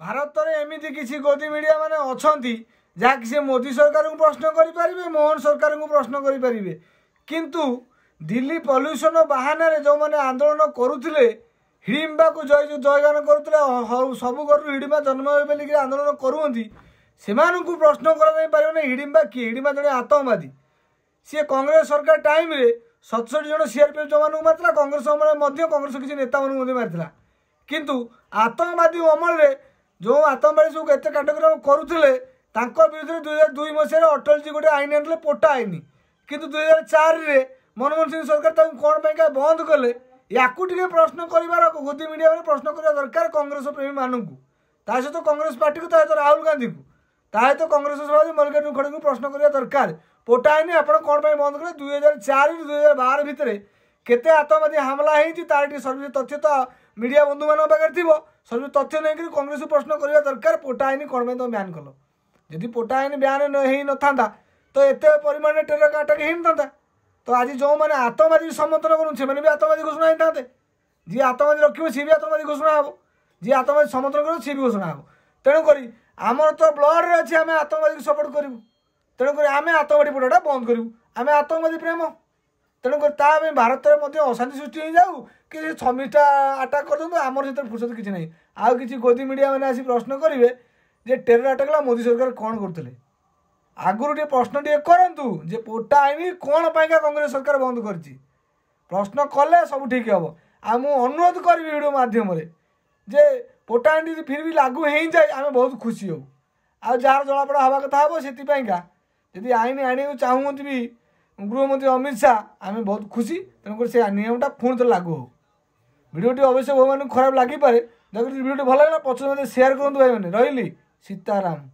भारत में एमती किसी गोदी मीडिया माने अच्छी जहाँकि से मोदी सरकार को प्रश्न करें मोहन सरकार को प्रश्न करें किंतु दिल्ली पॉल्यूशन बहाना जो मैंने आंदोलन करुले हिडिंबा को जय जयगान करुले सब घर हिडिंबा जन्म बोलिक आंदोलन करुँच से प्रश्न कर हिडिंबा किए हिडिंबा जड़े आतंकवादी सी कांग्रेस सरकार टाइम रे 67 जन सीआरपीएफ जवान को मार्ता कांग्रेस अमल कांग्रेस किसी नेता मार्ता किंतु आतंकवादी अमल जो आतंकवादी सब एत काटक्रम करुले विरुद्ध 2002 मसीह अटल जी गोटे आईन आने पोटा आईन किंतु 2004 रे मनमोहन सिंह सरकार कौन पर बंद कले या प्रश्न कर गोदी मीडिया में प्रश्न करवा दरकार कांग्रेस प्रेमी मानू सहित कांग्रेस पार्टी को राहुल गांधी को तो कांग्रेस सभापति मल्लिकार्जुन खड़गे को प्रश्न करवा दरकार पोटा आईन आप कौन पर बंद कले 2004 2012 भितर केते आतंकवादी हमला होती तार सर्विस तथ्य तो मीडिया बंधु मान पाखे थी सर्विस तथ्य नहीं कांग्रेस को प्रश्न करवा दरकार पोटा आईन कौन पर तुम ब्यान कल जदि पोटा आईन ब्यान हो ना तो एत परिमाण टेरर अटैक हो ना तो आज जो मैंने आतंकवादी समर्थन करें भी आतंकवादी घोषणा होता जी आतंकवादी रखे सी भी आतंकवादी घोषणा हे जी आतंकवादी समर्थन कर सी भी घोषणा हे तेणुक आमर तो ब्लड रे अच्छे आम आतंकवादी को सपोर्ट करूँ तेणुक आम आतंकवादी पोटाटा बंद करूँ आम आतंकवादी प्रेम तेणुक भारत में अशांति सृष्टि हो जाऊ कि छमिटा आटाक कर दूँ आमर से फुर्सत किसी ना आउ कि गोदी मीडिया मैंने आसी प्रश्न करेंगे जे टेरर अटैक मोदी सरकार कौन करते आगुरी टे प्रश्न टे करूँ जे पोटा आईन कौन पाइका कांग्रेस सरकार बंद कर प्रश्न कले सब ठीक हम आ अनुरोध करी वीडियो माध्यम जे पोटा आईन फिर भी लागू हो जाए आम बहुत खुशी हो आ जार जलापड़ा हवा कथा हम से जदि आईन आने चाहूँगी भी गृहमंत्री अमित शाह आम बहुत खुशी तेणुक से नियमटा पुणी थे लागू हो वीडियो अवश्य भगवान खराब लगी पारे वीडियो भल लगा पचर मत सेयार करूँ भाई मैंने रही सीताराम।